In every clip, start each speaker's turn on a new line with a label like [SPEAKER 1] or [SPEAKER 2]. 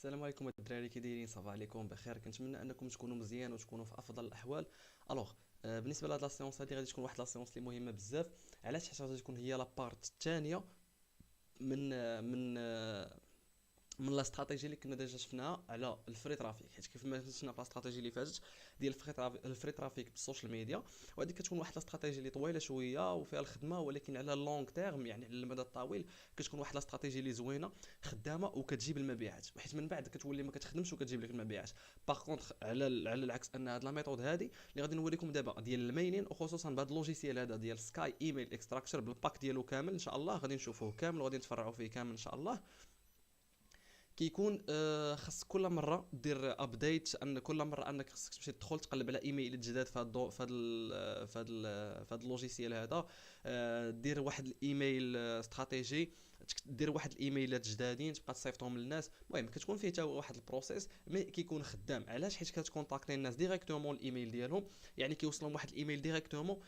[SPEAKER 1] السلام عليكم الدراري، كي دايرين؟ صافا عليكم بخير. كنتمنى انكم تكونوا مزيان وتكونوا في افضل الاحوال. الوغ بالنسبه لهاد لا سيونس هادي غادي تكون واحد لا سيونس اللي مهمه بزاف. علاش؟ حيت غادي تكون هي لا بارت الثانيه من من لا استراتيجي اللي كنا ديجا شفناها على الفري ترافيك. حيت كيف ما شفنا في لا استراتيجي اللي فاتت ديال الفري ترافيك بالسوشيال ميديا، وهذه كتكون واحد لا استراتيجي اللي طويله شويه وفيها الخدمه، ولكن على اللونغ تيرم يعني على المدى الطويل كتكون واحد لا استراتيجي اللي زوينه خدامه وكتجيب المبيعات، وحيت من بعد كتولي ما كتخدمش وكتجيب لك المبيعات. باغ كونطخ على العكس، ان هاد لا ميثود هادي اللي غادي نوريكم دابا ديال الميلين، وخصوصا بهذا اللوجيسيال هذا ديال سكاي ايميل اكستراكشر بالباك ديالو كامل ان شاء الله غادي نشوفوه كامل وغادي نتفرعوا فيه كامل ان شاء الله. كيكون خاص كل مره دير ابديت، ان كل مره انك خاصك تمشي تدخل تقلب على ايميل جداد في هذا في هذا اللوجيسيال هذا. دير واحد الايميل استراتيجي، دير واحد الايميلات جدادين تبقى تصيفطهم للناس. المهم كتكون فيه حتى واحد البروسيس مي كيكون خدام. علاش؟ حيت كتكونتاكتي الناس ديريكتومون الايميل ديالهم، يعني كيوصلهم واحد الايميل ديريكتومون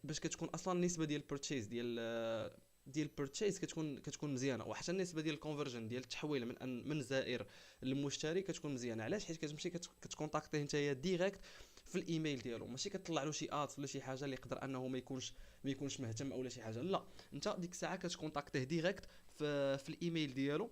[SPEAKER 1] باش كتكون اصلا النسبه ديال البيرتشيز ديال البيرتشيز كتكون مزيانه، وحتى النسبه ديال الكونفرجن ديال التحويل من زائر للمشتري كتكون مزيانه. علاش؟ حيت كتمشي كتكونتاكتيه نتايا ديريكت في الايميل ديالو، ماشي كتطلع له شي ادز ولا شي حاجه اللي يقدر انه ما يكونش مهتم او شي حاجه. لا، انت ديك الساعه كتكونتاكتيه ديريكت في الايميل ديالو.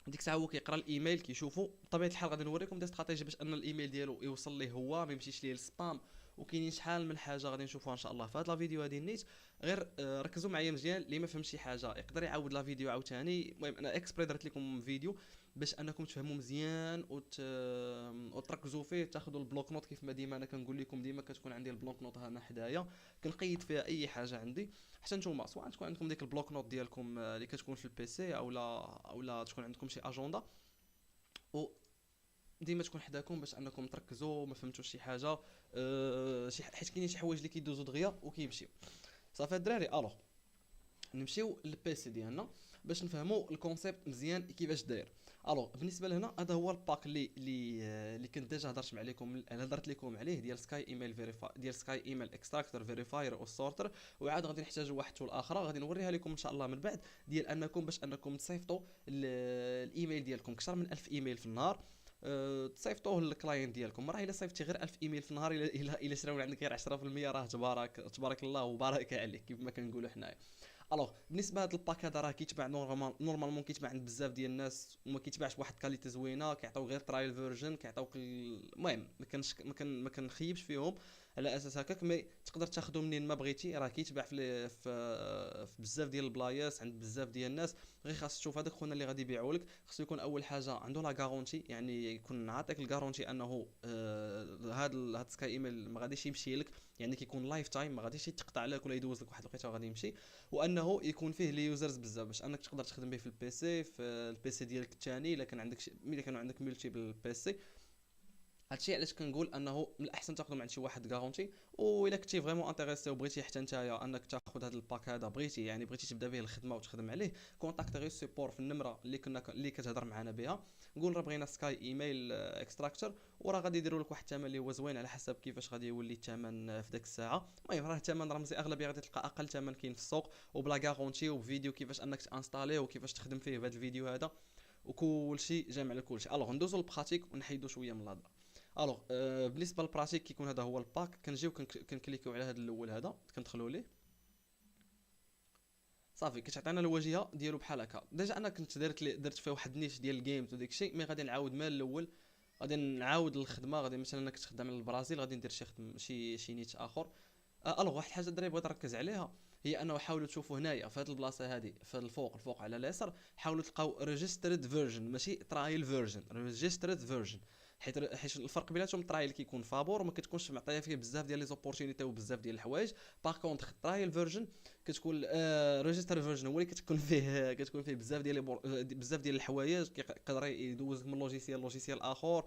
[SPEAKER 1] ديك الساعه هو كيقرا الايميل كيشوفو. بطبيعه الحال غادي نوريكم دي استراتيجي باش ان الايميل ديالو يوصل ليه هو، ما يمشيش ليه السبام. وكاينين شحال من حاجه غادي نشوفوها ان شاء الله في هذا لا فيديو هذه النيت. غير ركزوا معايا مزيان، اللي ما فهم شي حاجه يقدر يعاود لا فيديو عاوتاني. المهم انا اكسبري درت لكم فيديو باش انكم تفهموا مزيان وتركزوا فيه، تاخذوا البلوك نوت. كيف ما ديما انا كنقول لكم، ديما كتكون عندي البلوك نوت هنا حدايا، كنقيد فيها اي حاجه عندي. حتى نتوما سواء تكون عندكم ديك البلوك نوت ديالكم اللي كتكون في البيسي، او لا تكون عندكم شي اجنده، وديما تكون حداكم باش انكم تركزوا ما فهمتوش شي حاجه. حيت كاينين شي حوايج اللي كيدوزوا دغيا وكيمشيو. صافي الدراري، الوغ نمشيو للبيسي ديالنا باش نفهموا الكونسيبت مزيان كيفاش داير. الوغ بالنسبه لهنا هذا هو الباك اللي كنت ديجا هضرت لكم عليه، ديال سكاي ايميل فيريفاي، ديال سكاي ايميل اكستراكتور فيريفاير والسورتر. وعاد غادي نحتاجوا واحد تول اخرى غادي نوريها لكم ان شاء الله من بعد، ديال انكم باش انكم تصيفطوا الايميل ديالكم اكثر من 1000 ايميل في النهار. تصيفطوه للكلاينت ديالكم. راه الا صيفطتي غير 1000 ايميل في النهار، الا شراو عندك غير 10%، راه تبارك الله وبارك عليك كيف ما كنقولوا حنايا. الوغ بالنسبه لهذا الباك هذا راه كيتباع نورمالمون كيتباع عند بزاف ديال الناس، وما كيتباعش بواحد كاليتي زوينه. كيعطيو غير ترايل فيرجن، كيعطيوك المهم ما كنخيبش فيهم على اساس هكاك. مي تقدر تاخذه منين ما بغيتي، راه كيتباع في بزاف ديال البلايص عند بزاف ديال الناس. غير خاص تشوف هذاك خونا اللي غادي يبيعوا لك، خصو يكون اول حاجه عنده لا غارونتي، يعني يكون عاطيك الغارونتي انه هاد سكاي ايميل ما غاديش يمشي لك، يعني كيكون لايف تايم، ما غاديش يتقطع لك ولا يدوز لك واحد الوقيته وغادي يمشي. وانه يكون فيه لي يوزرز بزاف باش انك تقدر تخدم به في البي سي ديالك الثاني، الا كانوا عندك ملتي بالبي سي. هادشي علاش كنقول انه من الاحسن تاخذ من عند شي واحد غارونتي. والا كنتي فريمون انتريسي وبغيتي حتى نتايا انك تاخذ هذا الباك هذا، بغيتي تبدا به الخدمه وتخدم عليه، كونتاكت غير السيبور في النمره اللي كتهضر معنا بها. قول راه بغينا سكاي ايميل اكستراكتور، وراه غادي يديروا لك واحد الثمن اللي هو زوين على حسب كيفاش غادي يولي الثمن في داك الساعه. المهم راه الثمن رمزي، اغلبيه غادي تلقى اقل ثمن كاين في السوق، وبلا غارونتي وفيديو كيفاش انك تانستاليه وكيفاش تخدم فيه بهذا الفيديو هذا، وكلشي جامع لكلشي. الوغ ندوزو للبراتيك ونحيدو شويه من الهضره. الوغ بالنسبه للبراتيك كيكون هذا هو الباك. كنجيو كنكليكيو على هذا الاول هذا، كندخلوا ليه. صافي كتعطينا الواجهه ديالو بحال هكا. ديجا انا كنت درت فيه واحد النيش ديال الجيمز وديك الشيء، مي غادي نعاود من الاول. غادي نعاود الخدمه. غادي مثلا انا كنت خدام على البرازيل، غادي ندير شي نيت اخر. الوغ واحد الحاجه الدراري بغيت نركز عليها، هي انه حاولوا تشوفوا هنايا في هذه البلاصه هذه في الفوق على اليسار، حاولوا تلقاو ريجسترد فيرجن، ماشي ترايل فيرجن، ريجسترد فيرجن. حيت الفرق بيناتهم، ترايل كيكون فابور وما كتكونش معطيه فيه بزاف ديال لي زوبورتونيتي وبزاف ديال الحوايج. باغ كونطخ ترايل فيرجن كتكون ريجستر فيرجن هو اللي كتكون فيه بزاف ديال الحوايج، كيقدر يدوزك من لوجيسيال اخر.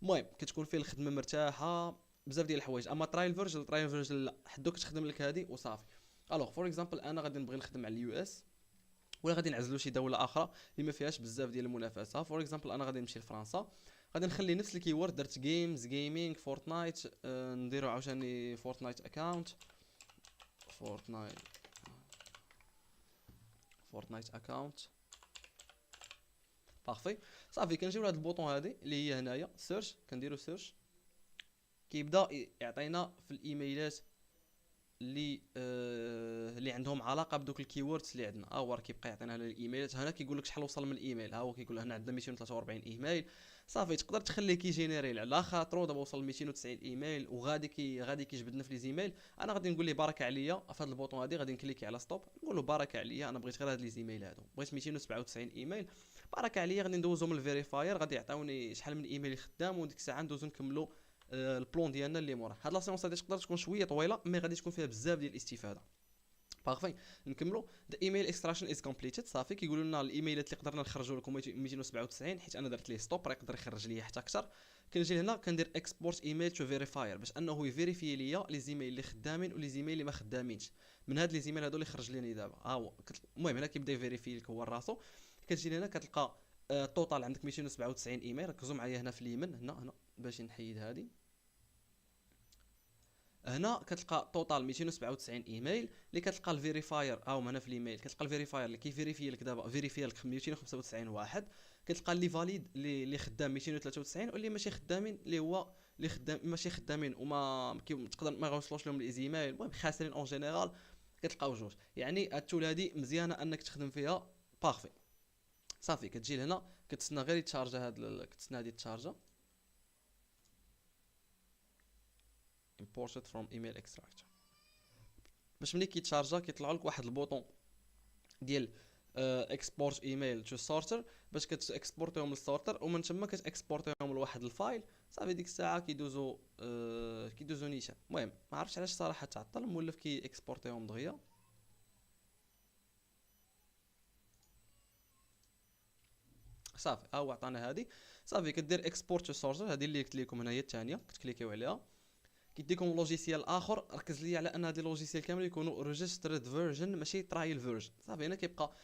[SPEAKER 1] المهم كتكون فيه الخدمه مرتاحه، بزاف ديال الحوايج. اما ترايل فيرجن لا، حدوك تخدم لك هذه وصافي. الوغ فور اكزامبل انا غادي نبغي نخدم على اليو اس، ولا غادي نعزلوا شي دوله اخرى اللي ما فيهاش بزاف ديال المنافسه. فور اكزامبل انا غادي نمشي لفرنسا، غادي نخلي نفس الكيورد، درت جيمز جيمنج فورتنايت، نديرو عاوتاني فورتنايت اكاونت، فورتنايت فورتنايت اكاونت بارفي. صافي كنجيو لهاد البوطون هادي اللي هي هنايا سيرش، كنديرو سيرش، كيبدا يعطينا في الايميلات اللي عندهم علاقه بدوك الكيوردز اللي عندنا. هو راه كيبقى يعطينا هنا الايميلات، هنا كيقول لك شحال وصل من الايميل، ها هو كيقول هنا عندنا 243 ايميل. صافي تقدر تخليه كيجينيري على خاطرو، دابا وصل 290 ايميل وغادي غادي كيجبدنا في لي زيميل. انا غادي نقول ليه بارك عليا في هذا البوطون هادي، غادي نكليكي على ستوب، نقول له بارك عليا انا بغيت غير هاد لي زيميل هادو، بغيت 297 ايميل، بارك عليا غادي ندوزهم للفيريفاير، غادي يعطيوني شحال من ايميل خدام، وديك الساعه ندوزو نكملوا البلون ديالنا اللي موراه. هاد لا سيونس هادي تقدر تكون شويه طويله، مي غادي تكون فيها بزاف ديال الاستفاده. بارفي. نكملوا. ذا ايميل اكستراكشن از كومبليتد. صافي كيقولوا لنا الايميلات اللي قدرنا نخرجوا لكم 297، حيت انا درت ليه ستوب راه يقدر يخرج لي حتى اكثر. كنجي لهنا كندير اكسبورت ايميل تو فيريفاير باش انه يفيريفي ليا لي زيميل اللي خدامين ولي زيميل اللي ما خدامينش. من هاد لي زيميل هادو اللي خرج لي دابا ها هو. المهم هنا كيبدا يفيريفي لك هو راسو. كتجي لهنا كتلقى توتال عندك 297 ايميل. ركزوا معايا هنا في اليمين، هنا باش نحيد هادي. هنا كتلقى توتال 297 ايميل اللي كتلقى الفيريفاير او هنا في الايميل كتلقى الفيريفاير اللي كيفيريفي لك دابا، فيريفي لك 295 واحد. كتلقى اللي فاليد اللي خدام 293، واللي ماشي خدامين اللي هو اللي خدام ماشي خدامين وما تقدر ما غوصلوش لهم الايميل، المهم خاسرين اون جينيرال. كتلقاو جوج. يعني هاد التول هادي مزيانه انك تخدم فيها. بارفي. صافي كتجي لهنا كتسنى غير يتشارجا كتسنى هادي تشارجا imported from email extractor. باش ملي كيتشارجا كيطلع لك واحد البوطون ديال اكسبورت ايميل تو سورتر باش كتاكسبورتيهم للسورتر، ومن تما كتاكسبورتيهم لواحد الفايل. صافي ديك الساعه كيدوزو نيشان. المهم ما عرفتش علاش صراحه تعطل، مولف كي اكسبورتيهم دغيا. صافي ها هو عطانا هادي. صافي كدير اكسبورت تو سورتر، هذه اللي قلت لكم هنايا الثانيه كتكليكيو عليها. كيديكم لوجيسيال اخر. ركز لي على ان هاد اللوجيسيال كامل يكونوا ريجسترد فيرجن ماشي ترايل فيرجن. صافي هنا كيبقى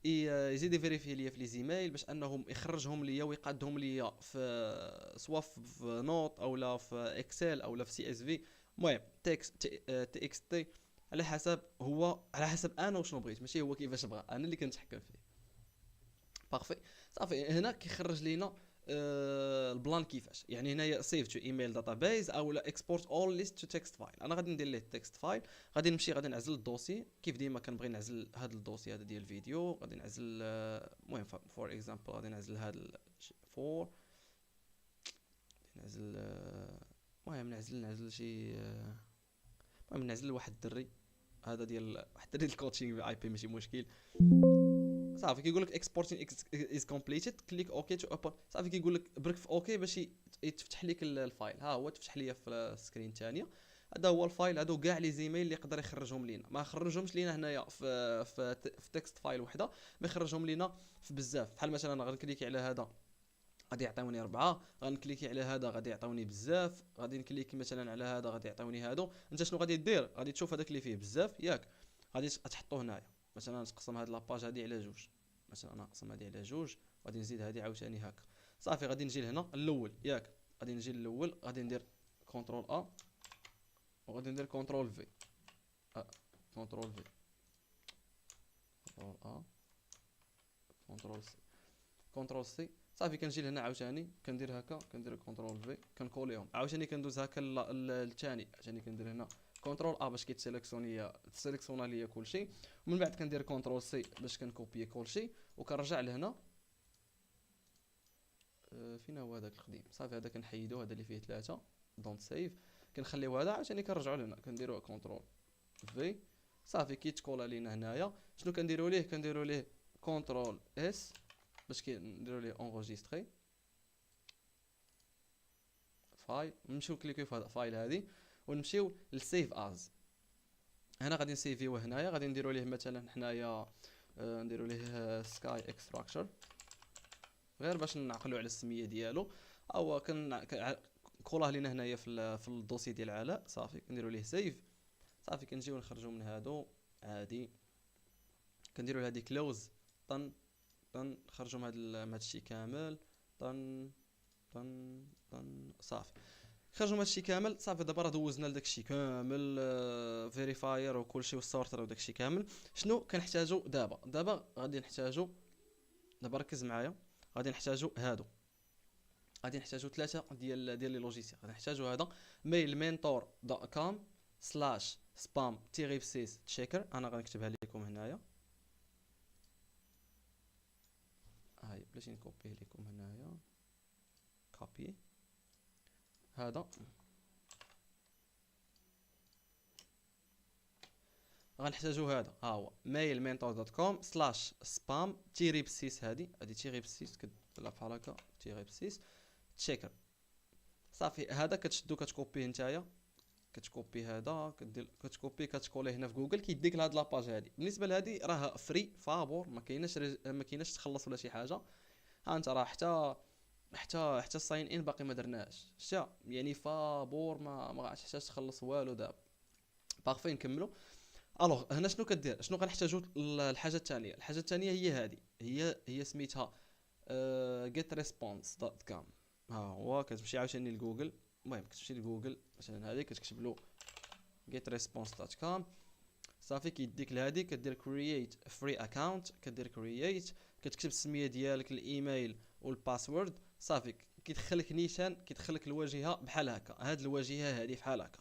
[SPEAKER 1] يزيد يفيريفي ليا في لي زيميل باش انهم يخرجهم ليا ويقادهم ليا في سوا في نوت او لا في اكسل او لا في سي اس في. المهم تكست تي اكس تي على حسب انا وشنو بغيت، ماشي هو كيفاش بغا، انا اللي كنتحكم فيه. بارفي. صافي هنا كيخرج لينا البلان كيفاش. يعني هنايا سيف تو ايميل داتابيز او لا اكسبورت اول ليست تو تكست فايل. انا غادي ندير ليه التكست فايل، غادي نمشي غادي نعزل الدوسي كيف ديما كنبغي نعزل هذا الدوسي هذا ديال الفيديو. غادي نعزل المهم فور اكزامبل غادي نعزل هذا فور نعزل المهم نعزل شي المهم نعزل واحد الدري هذا ديال واحد الدري الكوتشينغ اي بي ماشي مشكل. صافي كيقول لك اكسبورتين از كومبليتد كليك اوكي تو اوبن. صافي كيقول لك برك في اوكي باش يتفتح لك الفايل. ها هو تفتح ليا في السكرين الثانيه. هذا هو الفايل، هادو كاع لي زيميل اللي يقدر يخرجهم لينا. ما خرجهمش لينا هنايا في تكست فايل وحده، ما يخرجهم لينا في بزاف. بحال مثلا غنكليكي على هذا غادي يعطيوني 4، غنكليكي على هذا غادي يعطيوني بزاف، غادي نكليكي مثلا على هذا غادي يعطيوني هادو. انت شنو غادي دير؟ غادي تشوف هذاك اللي فيه بزاف ياك، غادي تحطوه هنايا. مثلا نقسم هاد لاباج هادي على جوج، مثلا انا نقسم هادي على جوج، غادي نزيد هادي عاوتاني هكا. صافي غادي نجي لهنا الاول ياك، غادي نجي للاول غادي ندير كونترول ا وغادي ندير كونترول في كونترول في كونترول ا كونترول سي كونترول سي. صافي كنجي لهنا عاوتاني كندير هكا، كندير كونترول في كنكوليهم عاوتاني، كندوز هكا للثاني عاوتاني كندير هنا كونترول ا باش تسيليكسيونا ليا كلشي، ومن بعد كندير كونترول سي باش كنكوبيي كلشي وكنرجع لهنا. فين هو هذاك القديم؟ صافي هذا كنحيدو، هذا اللي فيه 3 دونت سيف كنخليو هذا عاوتاني كنرجعو لهنا كنديرو كونترول في. صافي كيتكولا لينا هنايا. شنو كنديرو ليه؟ كنديرو ليه كونترول اس باش كنديرو ليه اونغيستري فايل. نمشيو كليكيو في هذا فايل هذه ونمشيو للسيف از. هنا غادي نسيفيوه هنايا، غادي نديرو ليه مثلا حنايا نديرو ليه سكاي اكستراكشر غير باش نعقلوا على السميه ديالو، او كولاه لينا هنايا في الدوسي ديال علاء. صافي كنديروا ليه سيف. صافي كنجيو نخرجوا من هادو عادي، كنديروا لهادي كلوز طن طن، نخرجوا من هاد الشيء كامل طن طن طن. صافي خرجوا من هادشي كامل. صافي دابا راه دوزنا لداك الشيء كامل فيريفاير وكلشي والسورتر وداك الشيء كامل. شنو كنحتاجو دابا؟ غادي نحتاجو دابا ركز معايا، غادي نحتاجو هادو، غادي نحتاجو 3 ديال لي لوجيسيال. غادي نحتاجو هذا mailmentor.com/spam-6checker. انا غنكتبها لكم هنايا، هاي بلاتي نكوبيه لكم هنايا، كوبي هذا. غنحتاجو هذا، ها هو mailmentor.com/spam-6. هادي تيري ب6 كتطلع بحال هكا تيري ب6 تشيكر. صافي هذا كتشدو كتكوبيه نتايا، كتكوبي هذا كدير كتكوبي كتكوليه هنا في جوجل، كيديك لهاد لاباج هادي. بالنسبه لهادي راه فري فابور، ما كايناش تخلص ولا شي حاجه. ها انت راه حتى الساين ان باقي ما درناش، شتي يعني فابور ما غاديش تحتاج تخلص والو دابا. باغفي نكملوا. الوغ هنا شنو كدير، شنو غنحتاجو؟ الحاجه الثانيه هي هذه، هي سميتها getresponse.com. ها هو كتمشي عاوتاني لجوجل، المهم كتمشي لجوجل مثلا هذه كتكتب له getresponse.com. صافي كيديك لهادي، كدير create free account، كدير create، كتكتب السميه ديالك، الايميل والباسورد. صافي كيدخلك نيشان، كيدخلك الواجهه بحال هكا، هاد الواجهه هذه بحال هكا.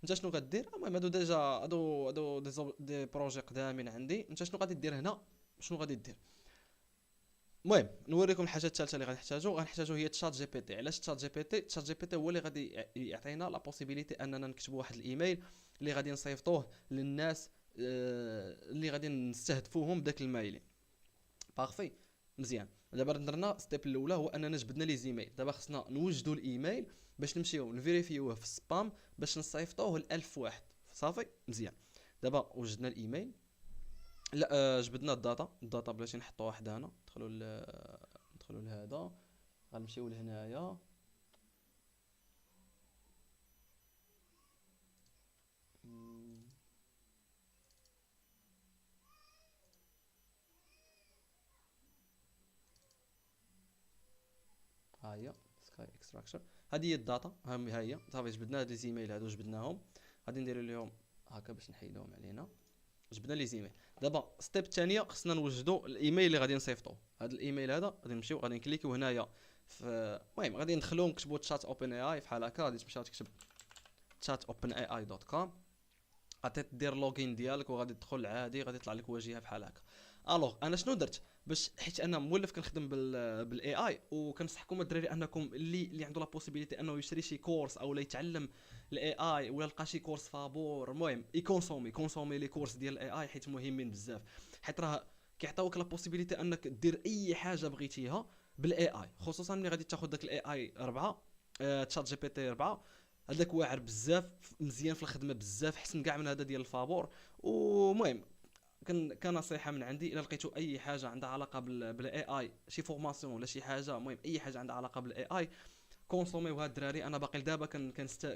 [SPEAKER 1] انت شنو غدير؟ المهم هادو ديجا هادو دي بروجي قدامين عندي. انت شنو غادي دير هنا؟ شنو غادي دير؟ المهم نوريكم الحاجه الثالثه اللي غنحتاجو هي تشات جي بي تي. علاش تشات جي بي تي؟ تشات جي بي تي هو اللي غادي يعطينا لا بوسيبيليتي اننا نكتبوا واحد الايميل اللي غادي نصيفطوه للناس اللي غادي نستهدفوهم بداك المايلين. بارفي مزيان. دابا درنا ستيب الاولى هو اننا جبدنا لي زيميل. دابا خصنا نوجدوا الايميل باش نمشيو نفيريفيوه في السبام باش نصيفطوه ل1000 واحد. صافي مزيان. دابا وجدنا الايميل، لا جبدنا الداتا بلاتي نحطوها حدانا. ندخلوا لهذا، غنمشيو لهنايا، ها هي سكاي اكستراكشن. هذه هي الداتا، ها هي صافي. جبدنا هاد لي زيميل هادو، جبدناهم. غادي نديرو لهم هكا باش نحيدوهم علينا. جبنا لي زيميل. دابا ستيب الثانيه خصنا نوجدوا الايميل اللي غادي نصيفطوه. هذا الايميل هذا غادي نمشيو غادي نكليكيو هنايا في، المهم غادي ندخلو نكتبوا تشات اوبن اي اي بحال هكا. غادي تمشي تكتب chat-openai.com، غادي دير لوغين ديالك وغادي تدخل عادي، غادي يطلع لك واجهه بحال هكا. الوغ انا شنو درت باش، حيت انا مولف كنخدم بالاي اي، وكنصحكم الدراري انكم اللي عنده لا بوسيبيليتي انه يشري شي كورس او لا يتعلم الاي اي ولا لقى شي كورس فابور، المهم يكونسومي لي كورس ديال الاي اي حيت مهمين بزاف. حيت راه كيعطيوك لا بوسيبيليتي انك دير اي حاجه بغيتيها بالاي اي، خصوصا ملي غادي تاخذ داك الاي اي 4 تشات جي بي تي 4. هذاك واعر بزاف، مزيان في الخدمه بزاف، حسن كاع من هذا ديال الفابور. ومهم كنصيحه من عندي، الا لقيتوا اي حاجه عندها علاقه بالاي اي، شي فورماسيون ولا شي حاجه، المهم اي حاجه عندها علاقه بالاي اي كونسوميوها الدراري. انا باقي دابا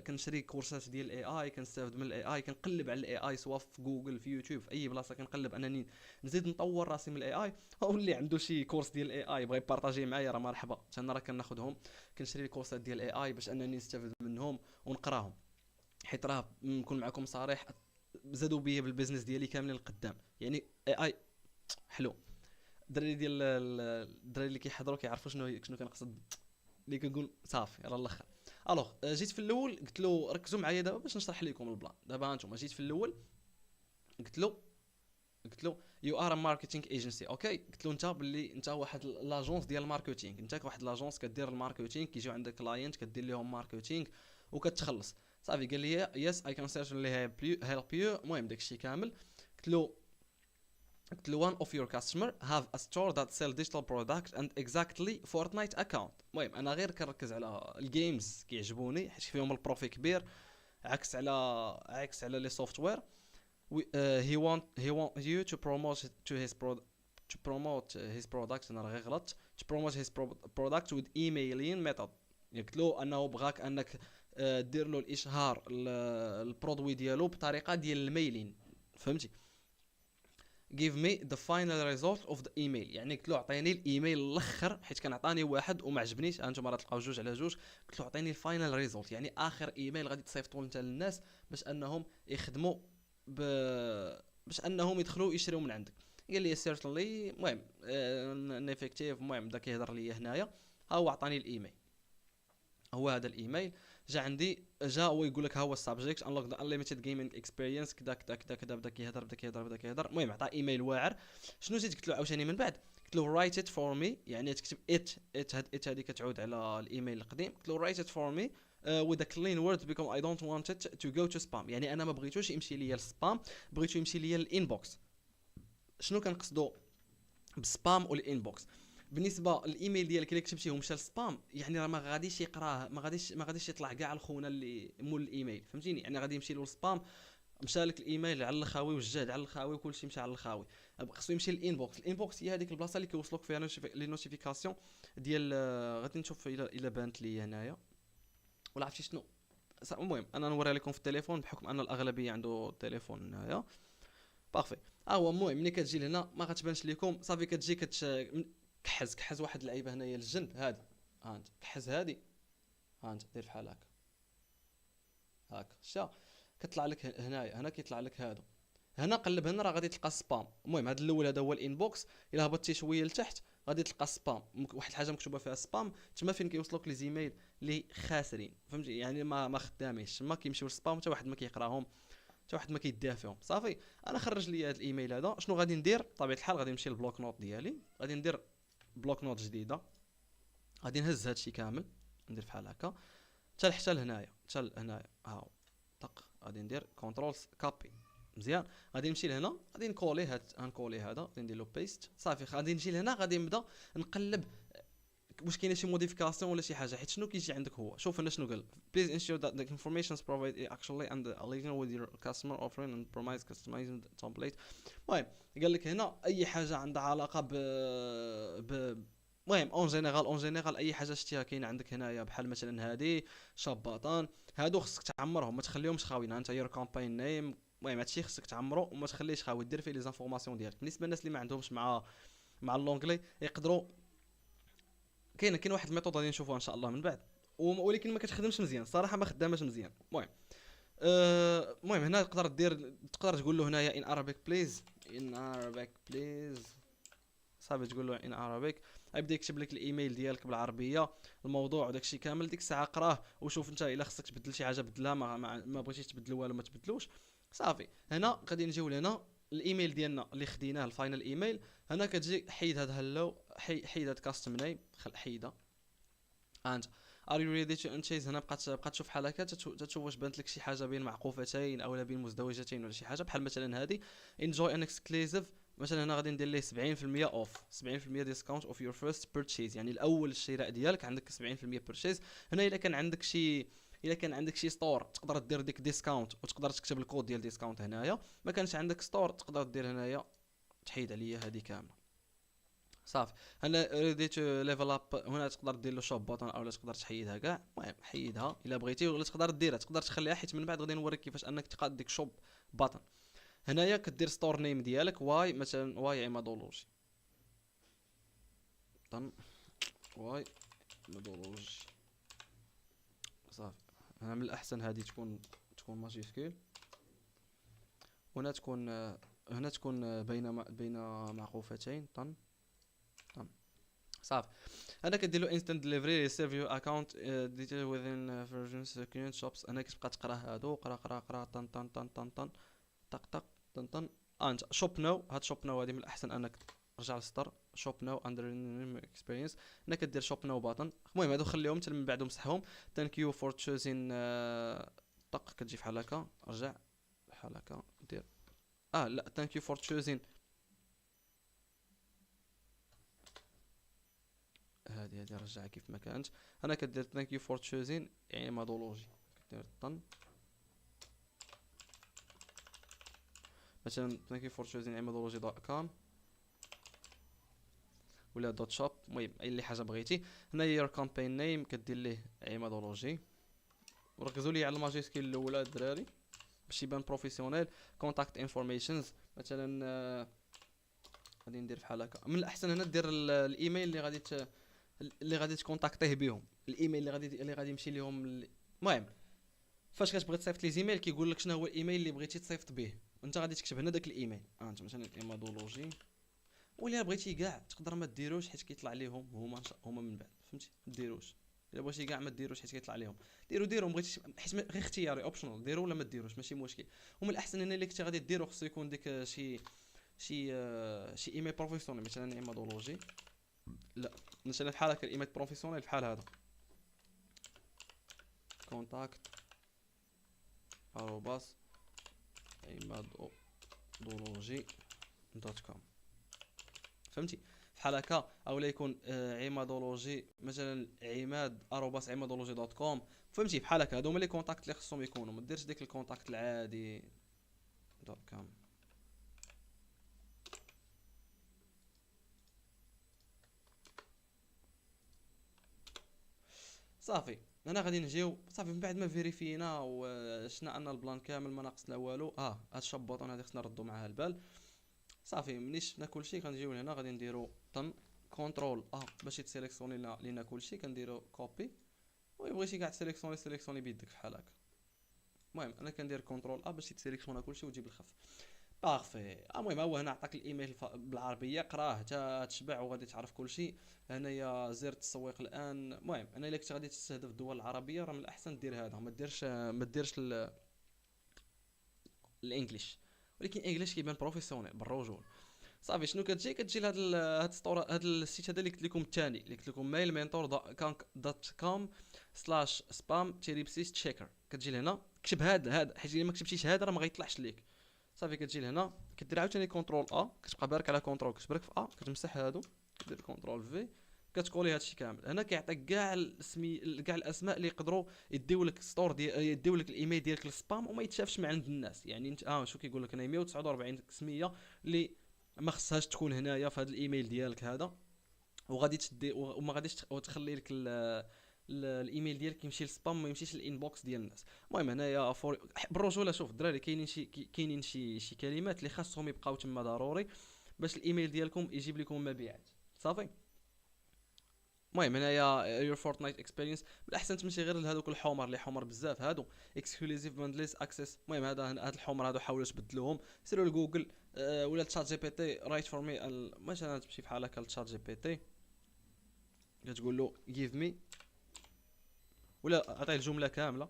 [SPEAKER 1] كنشري كورسات ديال الاي اي، كنستافد من الاي اي، كنقلب على الاي اي سواء في جوجل في يوتيوب في اي بلاصه، كنقلب انني نزيد نطور راسي من الاي اي. او اللي عنده شي كورس ديال الاي اي بغى يبارطاجي معايا راه مرحبا، انا راه كناخذهم، كنشري الكورسات ديال الاي اي باش انني نستافد منهم ونقراهم. حيت راه نكون معكم صريح، زادوا بيا بالبيزنس ديالي كاملين القدام. يعني اي اي حلو. الدراري اللي كيحضروا كيعرفوا شنو كنقصد، اللي كنقول صافي على الاخر. الوغ جيت في الاول قلت له ركزوا معايا دابا باش نشرح لكم البلان. دابا انتم جيت في الاول قلت له يو ار ماركتينغ ايجنسي، اوكي. قلت له انت باللي انت واحد لاجونس ديال الماركتينغ، انت واحد لاجونس كدير الماركتينغ، كيجيو عندك كلاينت كدير لهم ماركتينغ وكتخلص. صافي قال لي يس اي كان سيرتينلي هيلب يو. المهم داكشي كامل. قلت له one of your customer have a store that sell digital product and exactly Fortnite account. المهم انا غير كنركز على الجيمز كيعجبوني حيت فيهم البروفي كبير، عكس على لي سوفتوير. he want you to promote his product. انا غير غلط. to promote his product with emailing method. قلت له انه بغاك انك دير له الاشهار البرودوي ديالو بطريقه ديال الميلين، فهمتي. give me the final result of the email. يعني قلت له عطيني الايميل الاخر، حيت كان عطاني واحد وما عجبنيش. انتم راه تلقاو جوج على جوج. قلت له عطيني الفاينل ريزولت، يعني اخر ايميل غادي تصيفطوا انت للناس باش انهم يخدموا باش انهم يدخلوا يشريوا من عندك. قال لي سيرتنلي. المهم نيفيكتيف. المهم بدا كيهضر ليا هنايا، ها هو عطاني الايميل، هو هذا الايميل جا عندي، جا هو يقول لك ها هو السابجيكت انلوك ذا انليميتد جيمنج اكسبيرينس كذا كذا كذا كذا. بدا كيهضر بدا كيهضر بدا كيهضر. المهم عطى ايميل واعر. شنو جيت قلت له عاوتاني من بعد؟ قلت له رايت ات فور مي، يعني تكتب ات هذه كتعود على الايميل القديم. قلت له رايت ات فور مي with a clean word because I don't want it to go to spam. يعني انا ما بغيتوش يمشي ليا للسبام، بغيتو يمشي ليا للانبوكس. شنو كنقصدو بالسبام والانبوكس؟ بالنسبه للايميل ديالك الا كتبتيه ومشى للسبام، يعني راه ما غاديش يقراه، ما غاديش يطلع كاع لخونا اللي مول الايميل، فهمتيني؟ يعني غادي يمشي له السبام، مشى لك الايميل على الخاوي والجهد على الخاوي وكلشي مشى على الخاوي. خصو يمشي للانبوكس. الانبوكس هي هذيك البلاصه اللي كيوصلوك فيها لي نوتيفيكاسيون ديال غادي نشوف الا بانت لي هنايا ولا عرفتي شنو. المهم انا نوريها لكم في التليفون بحكم ان الاغلبيه عنده التليفون هنايا. بارفي. هو المهم ملي كتجي لهنا ما غتبانش لكم صافي، كتجي كحز واحد اللعيبه هنايا للجنب. هادي ها انت كحز هادي، ها انت دير بحال هاك شتا كطلع لك هنا كيطلع لك هادو. هنا قلب هنا راه غادي تلقى سبام. المهم هذا الاول هذا هو الانبوكس. الا هبطتي شويه لتحت غادي تلقى سبام، واحد الحاجه مكتوبه فيها سبام، تما فين كيوصلوك لي زيميل اللي خاسرين، فهمتي؟ يعني ما خدامينش، تما كيمشيو للسبام حتى واحد ما كيقراهم، حتى واحد ما كيديها فيهم. صافي انا خرج لي هذا الايميل هذا. شنو غادي ندير؟ بطبيعه الحال غادي نمشي للبلوك نوت ديالي، غادي ندير بلوك نوت جديده، غادي نهز هادشي كامل، ندير بحال هكا حتى لهنايا، حتى لهنايا ها هو طق. غادي ندير كونترول كابي مزيان. غادي نمشي لهنا غادي نكولي غنكولي هذا، غادي ندير له بيست. صافي غادي نجي لهنا غادي نبدا نقلب واش كاينه شي موديفيكاسيون ولا شي حاجه. حيت شنو كيجي عندك هو، شوف هنا شنو قال: please ensure that the information is provided actually and align with your customer offering and promise customized template. المهم قال لك هنا اي حاجه عندها علاقه المهم اون جينيرال اي حاجه شتيها كاين عندك هنايا، بحال مثلا هادي شاباطان، هادو خصك تعمرهم ما تخليهمش خاويين. انت يور كامباين نيم، المهم هادشي خصك تعمرو وما تخليش خاوي، دير فيه لي زانفورماسيون ديالك. بالنسبه للناس اللي ما عندهمش مع اللونجلي يقدروا، كاين واحد الميثود غادي نشوفوها ان شاء الله من بعد، ولكن ما كتخدمش مزيان الصراحه، ما خداماش مزيان. المهم المهم هنا تقدر تقول له هنايا in Arabic please صافي تقول له in Arabic. غيبدا يكتب لك الايميل ديالك بالعربيه، الموضوع وداكشي كامل. ديك الساعه قراه وشوف انت الا خصك تبدل شي حاجه بدلها، ما بغيتيش تبدل والو ما تبدلوش. صافي هنا غادي نجيو لهنا الايميل ديالنا اللي خديناه الفاينل ايميل. هنا كتجي حيد هذا هلو، حيد هذا كاستم نيم، حيدها. انت ار يو ريدي تو انشيز. هنا بقات تشوف بحال هكا تشوف واش بانت لك شي حاجه بين معقوفتين او بين مزدوجتين ولا شي حاجه بحال مثلا هذه انجوي ان اكسكلوزيف. مثلا هنا غادي ندير ليه 70% اوف، 70% ديسكاونت اوف يور فيرست بيرتشيز، يعني الاول الشراء ديالك عندك 70% بيرتشيز. هنا الا كان عندك شي ستور تقدر دير ديك ديسكاونت وتقدر تكتب الكود ديال ديسكاونت هنايا. ما كانش عندك ستور تقدر دير هنايا تحيد عليا هذه كامله. صافي هنا ريدي تو ليفل اب، هنا تقدر دير له شوب بوتون او تقدر تحيدها كاع. المهم حيدها الا بغيتي، ولا تقدر ديرها تقدر تخليها، حيت من بعد غادي نوريك كيفاش انك تقاد ديك شوب بوتون. هنايا كدير ستور نيم ديالك واي، مثلا واي عمادولوجي طن، واي عمادولوجي. صافي هنا من الاحسن هذه تكون ماجيسكول، هنا تكون بين معقوفتين طن. صافي انا كدير له انستنت ديليفري ريسيف يور اكونت ديتيل وذين فيرجن سكرين شوبس. انا كتبقى تقرا هادو قرا طن طن طن طن طن طق طق طن طن. انت شوب نو، هاد شوب نو هادي من الاحسن انك ترجع للسطر شوب نو اندر اكسبيرينس. هنا كدير شوب نو باتن. المهم هادو خليهم حتى من بعد مسحهم. ثانك يو فور تشوزين طق كتجي بحال هكا، رجع بحال هكا دير لا ثانك يو فور تشوزين هادي رجعها كيف ما كانت. انا كدير ثانك يو فور تشوزين يعني مادولوجي، كدير طن مثلا ثانك يو فور تشوزين عمادولوجي دوت كوم ولا دوت شوب. المهم اي حاجه بغيتي. هنا يور كامبين نيم كدير ليه عمادولوجي، وركزوا لي على الماجيسكيل الاولى الدراري باش يبان بروفيسيونيل. كونتاكت انفورميشنز مثلا غادي ندير بحال هكا. من الاحسن هنا دير الايميل اللي غادي تكونتاكتيه بهم، الايميل اللي غادي يمشي لهم المهم فاش كتبغي تصيفط لي زيميل كيقول لك شنو هو الايميل اللي بغيتي تصيفط به، انت غادي تكتب هنا داك الايميل. انت مثلا ايمادولوجي ولا بغيتي كاع تقدر ما ديروش حيت كيطلع ليهم هما من بعد، فهمتي؟ ما ديروش. الا بغيتي كاع ما ديروش حيت كيطلع ليهم. ديروا بغيتي حيت غير اختياري اوبشنال، ديروا ولا ما ديروش ماشي مشكل. ومن الاحسن ان اللي كنتي غادي ديرو خصو يكون ديك شي ايميل بروفيسيونيل، مثلا ايمادولوجي. لا مثلا بحال هكا الايميل بروفيسيونيل بحال هذا كونتاكت اروباس ايمادولوجي دوت كوم، فهمتي؟ بحال هكا. اولا يكون عمادولوجي مثلا عماد اروباس عمادولوجي دوت كوم، فهمتي؟ بحال هكا. هادو هما لي كونتاكت اللي خصهم يكونوا، ما ديرش ديك الكونتاكت العادي دوت كوم. صافي انا غادي نجيو صافي من بعد ما فيريفينا وشنا ان البلان كامل ما ناقصنا والو. هاد الشبوطون هادي خصنا نردو معاها البال. صافي ملي شفنا كلشي كنجيو لهنا غادي نديرو طن كونترول باش يتسيليكسيوني لينا كلشي. كنديرو كوبي، وبغيتي كاع سيليكسيوني بيدك بحال هكا. المهم انا كندير كونترول باش يتسيليكسيونا كلشي وتجيب الخف. بارفي. المهم هو هنا عطاك الايميل بالعربيه، قراه حتى تشبع وغادي تعرف كلشي. هنايا زر التسويق الان. المهم انا الا كنت غادي تستهدف الدول العربيه راه من الاحسن دير هذا، ما ديرش الانجليش. ولكن الانجليش كيبان بروفيسيونيل بالرجول. صافي شنو كتجي لهاد السطور، هاد السيت هذا اللي قلت لكم الثاني، اللي قلت لكم ميل مينتور دوت كوم سلاش سبام تيريبسيس تشيكر. كتجي لهنا كتب هاد حيت الا ما كتبتيش هذا راه ما غيطلعش ليك. صافي كتجي لهنا كدير عاوتاني كونترول كتبقى بارك على كونترول، كتبرك في كتمسح هادو، كدير كونترول في، كتكولي هادشي كامل. هنا كيعطيك كاع كاع الاسماء اللي يقدروا يديو لك ستور يديو لك الايميل ديالك للسبام وما يتشافش مع عند الناس. يعني انت شو كيقول لك هنا 149 سميه اللي ما خصهاش تكون هنايا في هذا الايميل ديالك هذا. وغادي تدي وما غاديش تخلي لك الايميل ديالك يمشي للسبام، ما يمشيش للانبوكس ديال الناس. المهم هنايا بالرجوله شوف الدراري، كاينين شي كلمات اللي خاصهم يبقاو تما ضروري باش الايميل ديالكم يجيب لكم مبيعات. صافي. المهم هنايا يور فورتنايت اكسبيرينس بالاحسن تمشي غير لهذوك الحمر اللي حمر بزاف هادو اكسكلوزيف باندليس اكسس. المهم هاد الحمر هادو حاولوا تبدلوهم، سيروا لجوجل ولا تشات جي بي تي رايت فور مي. مثلا تمشي بحال هكا لتشات جي بي تي كتقول له جيف مي، ولا عطيه الجمله كامله،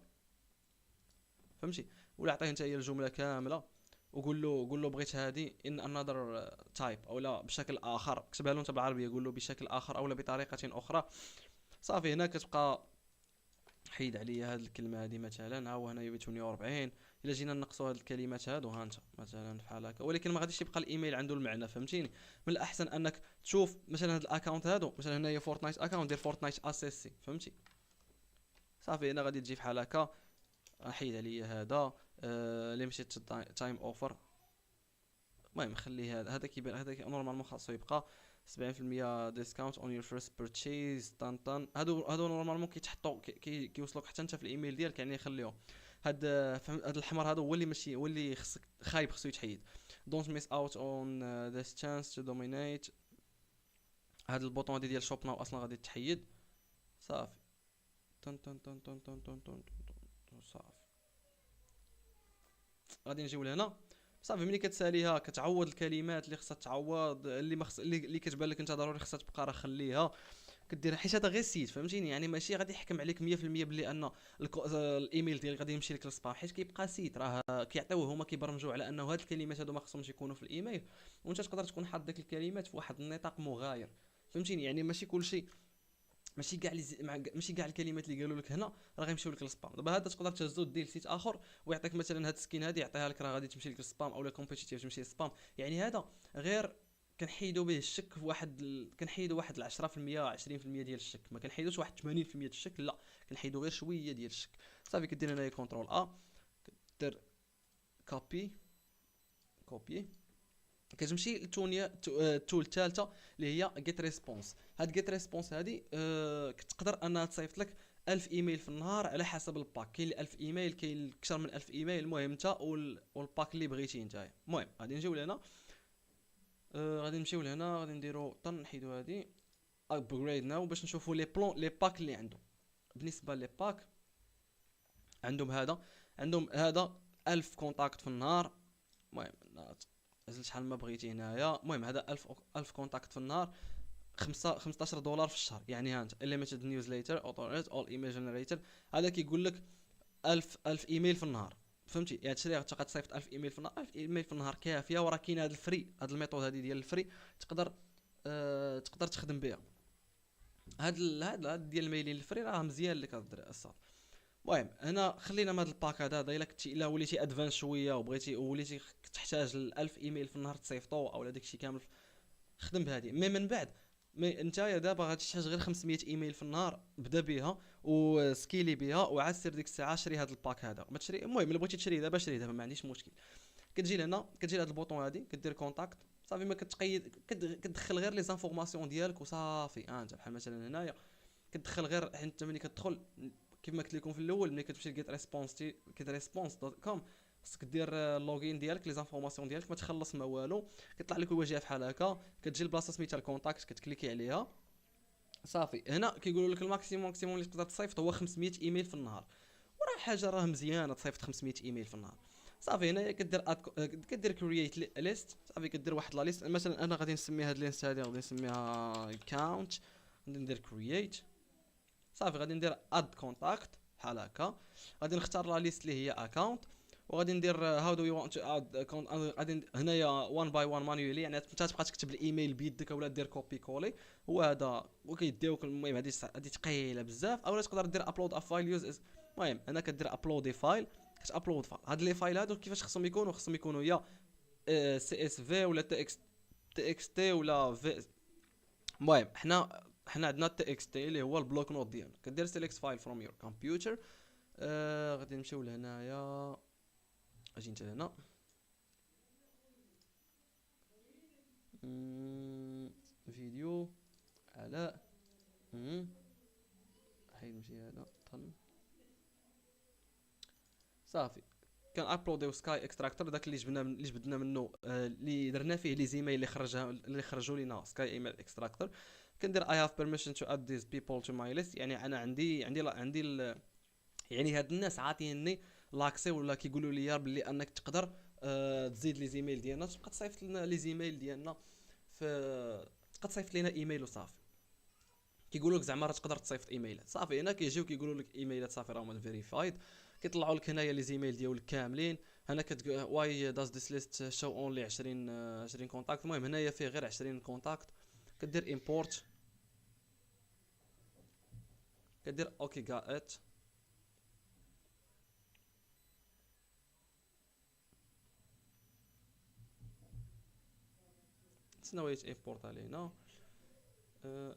[SPEAKER 1] فهمتي؟ ولا عطيه انت هي الجمله كامله قول له بغيت هذه ان انذر تايب او لا بشكل اخر. كتبها له انت بالعربيه، قول له بشكل اخر او لا بطريقه اخرى. صافي هنا كتبقى حيد عليا هاد الكلمه هذه مثلا. ها هو هنايا 148. الا جينا نقصوا هاد الكلمات هادو ها انت مثلا بحال هكا، ولكن ما غاديش يبقى الايميل عنده المعنى، فهمتيني؟ من الاحسن انك تشوف مثلا هاد الاكونت هادو، مثلا هنايا فورتنايت اكونت، دير فورتنايت اسيسي، فهمتي؟ صافي هنا غادي تجي بحال هكا. حيد عليا هذا ليميتد تايم اوفر. المهم خلي هذا كيبان هذا نورمالمون خاصو يبقى 70% ديسكاونت اون يور فيرست بيرتشيز. طن هادو نورمالمون كيتحطوا كيوصلوك حتى انت في الايميل ديالك، يعني خليهم. هاد الحمر هذا هو اللي ماشي هو اللي خصك خايب، خصو يتحيد. دونت ميس اوت اون ذيس تشانس تو دومينيت. هاد البوطون هادي ديال شوب ناو اصلا غادي تحيد. صافي. طن صافي. غادي نجيو لهنا. صافي ملي كتساليها كتعوض الكلمات اللي خصها تعوض، اللي كتبان لك انت ضروري خصها تبقى راه خليها. كدير حيت هذا غير سيت، فهمتيني؟ يعني ماشي غادي يحكم عليك 100% بلي ان الايميل ديالك غادي يمشي لك للسبام، حيت كيبقى سيت راه كيعطيوه هما كيبرمجوا على انه هاد الكلمات هادو ما خصهمش يكونوا في الايميل، وانت تقدر تكون حاط ديك الكلمات في واحد النطاق مغاير، فهمتيني؟ يعني ماشي كلشي، ماشي كاع الكلمات اللي قالوا لك هنا راه غيمشيو لك للسبام. دابا هذا تقدر تهزو دير سيت اخر ويعطيك مثلا هاد السكين هادي يعطيها لك راه غادي تمشي لك للسبام، اولا كومبيتيتيف تمشي للسبام. يعني هذا غير كنحيدوا به الشك في كنحيدوا واحد 10% 20% ديال الشك، ما كنحيدوش واحد 80% ديال الشك، لا كنحيدوا غير شويه ديال الشك. صافي كدير هنايا كونترول كدير كوبي كتمشي التول الثالثه اللي هي جيت ريسبونس. هاد جيت ريسبونس هادي كتقدر انها تصيفط لك 1000 ايميل في النهار على حسب الباك. كاين 1000 ايميل، كاين اكثر من 1000 ايميل. المهم انت والباك اللي بغيتي نتايا. المهم غادي نجيو لهنا غادي نمشيو لهنا غادي نديرو نحيدو هادي ابجريد ناو باش نشوفوا لي باك اللي عنده. بالنسبه لي باك عندهم هذا 1000 كونتاكت في النهار. المهم عزل شحال ما بغيتي هنايا. المهم هذا 1000 كونتاكت في النهار، 15 دولار في الشهر. يعني ها انت limited newsletter autorate all email generator، هذا كيقول لك 1000 ايميل في النهار. فهمتي؟ يعني تشري غتصيفط 1000 ايميل في النهار، 1000 ايميل في النهار كافيه. وراه كاين هذا الفري، هذا الميثود هذه ديال الفري تقدر تقدر تخدم بها. هاد ديال الميلين الفري راه مزيان لك الدري الصاد. المهم هنا خلينا من هذا الباك هذا. الا كنتي الا وليتي ادفانس شويه وبغيتي وليتي تحتاج 1000 ايميل في النهار تصيفطو او داكشي كامل، خدم بهذه. مي من بعد، مي انت يا دابا غادي تحتاج غير 500 ايميل في النهار، بدا بها وسكيلي بها وعاد سير ديك الساعه شري هذا الباك هذا. ما تشري، المهم الا بغيتي تشري دابا شري دابا، ما عنديش مشكل. كتجي لهنا، كتجي لهاد البوطون هادي، كدير كونتاكت صافي. ما كتقيد، كتدخل غير لي زانفورماسيون ديالك وصافي. انت بحال مثلا هنايا كتدخل غير، انت ملي كتدخل كيف ما قلت لكم في الاول، ملي كتمشي لجيت ريسبونس كيت ريسبونس دوت كوم، خصك دير اللوغين ديالك، لي زانفورماسيون ديالك، ما تخلص ما والو. كيطلع لك الواجهه بحال هكا، كتجي البلاصه سميتها الكونتاكت، كتكليكي عليها صافي. هنا كيقولوا لك الماكسيموم اللي تقدر تصيفط هو 500 ايميل في النهار. وراه حاجه راه مزيانه تصيفط 500 ايميل في النهار. صافي هنا كدير كرييت ليست. صافي كدير واحد لا ليست. مثلا انا غادي نسمي هاد ليست هادي، غادي نسميها كاونت، غادي ندير كرييت. صافي غادي ندير اد كونتاكت بحال هكا. غادي نختار لا ليست اللي هي اكاونت، وغادي ندير هاو دو يو وانت تو اد اكونت. غادي هنايا 1 باي 1 مانيولي، يعني انت تبقى تكتب الايميل بيدك اولا دير كوبي كولي. هو هذا وكيديوك. المهم هذه ثقيله بزاف. اولا تقدر دير ابلود ا فايل يوز. المهم انا كدير ابلود فايل، كتابلود فايل. هاد لي فايل هادو كيفاش خصهم يكونوا؟ خصهم يكونوا يا سي اس في ولا تي اكس تي ولا في. المهم حنا عندنا تي اكس تي اللي هو البلوك نوت ديالنا. كدير سيليكت فايل فروم يور كمبيوتر. غادي نمشيو لهنايا، اجي انت هنا. فيديو علاء. حيد نمشي هذا طن. صافي كان ابلوديو سكاي اكستراكتور، داك اللي جبدنا منه، اللي درنا فيه لي زيميل اللي خرجوا لينا سكاي ايميل اكستراكتور. كندير اي هاف بيرميشن تو اد ذيس بيبل تو ماي ليست. يعني انا يعني هاد الناس عاطيني لاكسي، ولا كيقولوا لي باللي انك تقدر تزيد لي زيميل ديالنا، تبقى تصيفط لنا لي زيميل ديالنا تبقى تصيفط لنا ايميل وصافي. كيقولوا لك زعما راه تقدر تصيفط ايميلات. صافي هنا كيجيو كيقولوا لك ايميلات صافي راهم فيريفايد. كيطلعوا لك هنايا لي زيميل ديالك كاملين. هنا واي داز ذيس ليست شو اونلي 20 كونتاكت. المهم هنايا فيه غير 20 كونتاكت. كدير امبورت، كدير اوكي جات. تسناو امبورت علينا.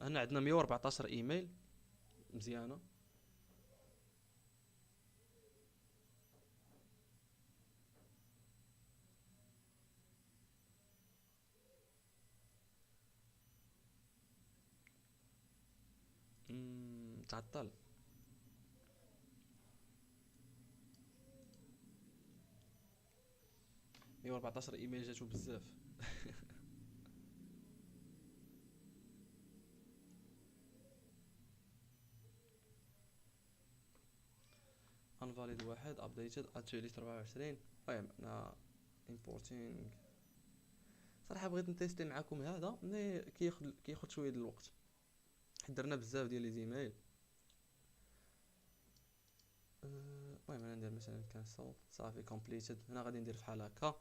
[SPEAKER 1] هنا عندنا 114 ايميل، مزيانه. تعطل. 114 ايميل جاتو بزاف. انفاليد واحد ابديتد اتشيلي 24. المهم انا امبورتينغ. صراحه بغيت نتيستي معكم هذا، مي كياخذ شويه ديال الوقت، حيت درنا بزاف ديال لي زيميل. المهم انا ندير مثلا كانسل. صافي كومبليتد. هنا غادي ندير بحال هكا.